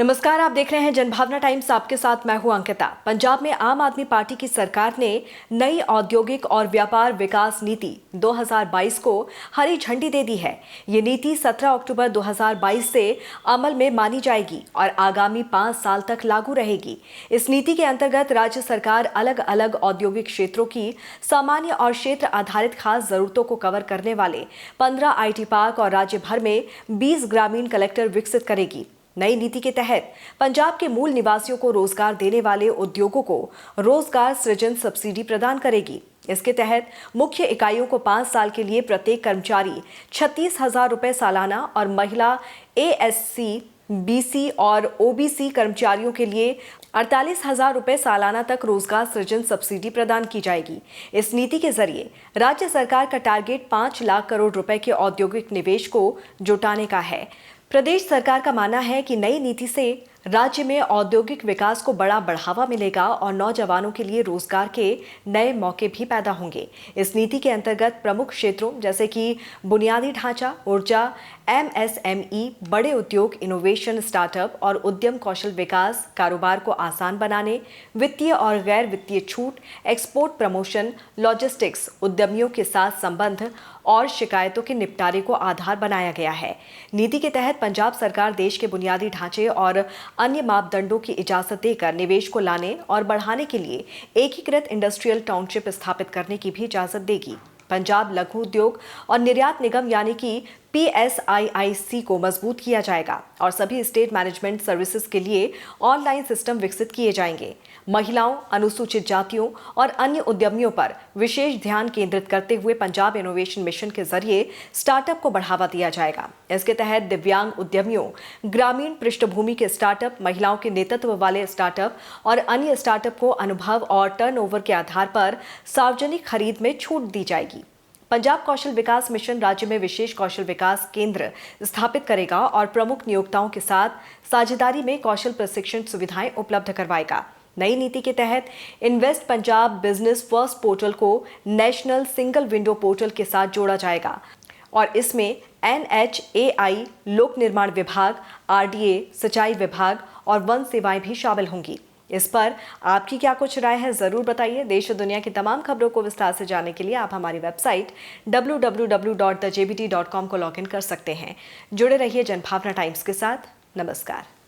नमस्कार, आप देख रहे हैं जनभावना टाइम्स। आपके साथ मैं हूं अंकिता। पंजाब में आम आदमी पार्टी की सरकार ने नई औद्योगिक और व्यापार विकास नीति 2022 को हरी झंडी दे दी है। ये नीति 17 अक्टूबर 2022 से अमल में मानी जाएगी और आगामी 5 साल तक लागू रहेगी। इस नीति के अंतर्गत राज्य सरकार अलग अलग औद्योगिक क्षेत्रों की सामान्य और क्षेत्र आधारित खास जरूरतों को कवर करने वाले 15 IT पार्क और राज्य भर में 20 ग्रामीण कलेक्टर विकसित करेगी। नई नीति के तहत पंजाब के मूल निवासियों को रोजगार देने वाले उद्योगों को रोजगार सृजन सब्सिडी प्रदान करेगी। इसके तहत मुख्य इकाइयों को 5 साल के लिए प्रत्येक कर्मचारी 36,000 रुपए सालाना और महिला ASC, BC और OBC कर्मचारियों के लिए 48,000 रुपए सालाना तक रोजगार सृजन सब्सिडी प्रदान की जाएगी। इस नीति के जरिए राज्य सरकार का टारगेट 5 लाख करोड़ रुपए के औद्योगिक निवेश को जुटाने का है। प्रदेश सरकार का मानना है कि नई नीति से राज्य में औद्योगिक विकास को बड़ा बढ़ावा मिलेगा और नौजवानों के लिए रोजगार के नए मौके भी पैदा होंगे। इस नीति के अंतर्गत प्रमुख क्षेत्रों जैसे कि बुनियादी ढांचा, ऊर्जा, MSME, बड़े उद्योग, इनोवेशन, स्टार्टअप और उद्यम कौशल विकास, कारोबार को आसान बनाने, वित्तीय और गैर वित्तीय छूट, एक्सपोर्ट प्रमोशन, लॉजिस्टिक्स, उद्यमियों के साथ संबंध और शिकायतों के निपटारे को आधार बनाया गया है। नीति के तहत पंजाब सरकार देश के बुनियादी ढांचे और अन्य मापदंडों की इजाजत देकर निवेश को लाने और बढ़ाने के लिए एकीकृत इंडस्ट्रियल टाउनशिप स्थापित करने की भी इजाजत देगी। पंजाब लघु उद्योग और निर्यात निगम यानी कि PSIIC को मजबूत किया जाएगा और सभी स्टेट मैनेजमेंट सर्विसेज के लिए ऑनलाइन सिस्टम विकसित किए जाएंगे। महिलाओं, अनुसूचित जातियों और अन्य उद्यमियों पर विशेष ध्यान केंद्रित करते हुए पंजाब इनोवेशन मिशन के जरिए स्टार्टअप को बढ़ावा दिया जाएगा। इसके तहत दिव्यांग उद्यमियों, ग्रामीण पृष्ठभूमि के स्टार्टअप, महिलाओं के नेतृत्व वाले स्टार्टअप और अन्य स्टार्टअप को अनुभव और टर्नओवर के आधार पर सार्वजनिक खरीद में छूट दी जाएगी। पंजाब कौशल विकास मिशन राज्य में विशेष कौशल विकास केंद्र स्थापित करेगा और प्रमुख नियोक्ताओं के साथ साझेदारी में कौशल प्रशिक्षण सुविधाएं उपलब्ध करवाएगा। नई नीति के तहत invest Punjab business first portal को नेशनल सिंगल विंडो पोर्टल के साथ जोड़ा जाएगा और इसमें NHAI, लोक निर्माण विभाग, RDA, सिंचाई विभाग और वन सेवाएं भी शामिल होंगी। इस पर आपकी क्या कुछ राय है, जरूर बताइए। देश और दुनिया की तमाम खबरों को विस्तार से जानने के लिए आप हमारी वेबसाइट www.thejbt.com को लॉगिन कर सकते हैं। जुड़े रहिए जनभावना टाइम्स के साथ। नमस्कार।